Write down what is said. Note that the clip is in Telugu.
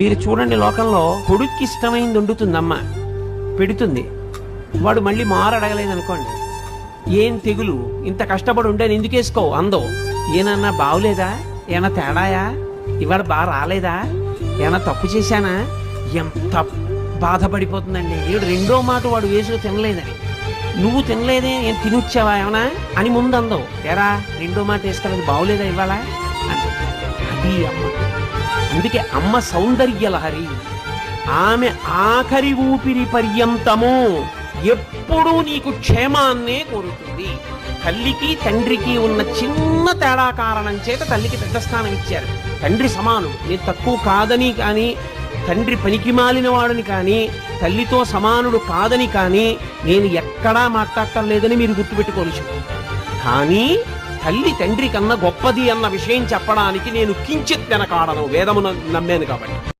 మీరు చూడండి, లోకంలో కొడుక్కి ఇష్టమైంది వండుతుంది అమ్మ, పెడుతుంది. వాడు మళ్ళీ మారు అడగలేదు అనుకోండి, ఏం తెగులు, ఇంత కష్టపడి ఉండేది ఎందుకు వేసుకోవు అందో. ఏనన్నా బాగులేదా, ఏమన్నా తేడాయా, ఇవాళ బాగా రాలేదా, ఏమన్నా తప్పు చేశానా, ఎంత బాధపడిపోతుందండి. వీడు రెండో మాట వాడు వేసుకు తినలేదని, నువ్వు తినలేదే, ఏం తినొచ్చావా ఏమన్నా అని ముందు అందో. ఎరా రెండో మాట వేసుకోలేదు, బాగులేదా ఇవాళ అంటే. అది అమ్మ. అందుకే అమ్మ సౌందర్య లహరి. ఆమె ఆఖరి ఊపిరి పర్యంతము ఎప్పుడూ నీకు క్షేమాన్నే కోరుతుంది. తల్లికి తండ్రికి ఉన్న చిన్న తేడా కారణం చేత తల్లికి పెద్ద స్థానం ఇచ్చారు. తండ్రి సమానం, నేను తక్కువ కాదని కానీ, తండ్రి పనికి మాలిన వాడని కానీ, తల్లితో సమానుడు కాదని కానీ నేను ఎక్కడా మాట్లాడటం లేదని మీరు గుర్తుపెట్టుకోవచ్చు. కానీ తల్లి తండ్రి కన్నా గొప్పది అన్న విషయం చెప్పడానికి నేను కించిత్ వెనకాడను, వేదమును నమ్మాను కాబట్టి.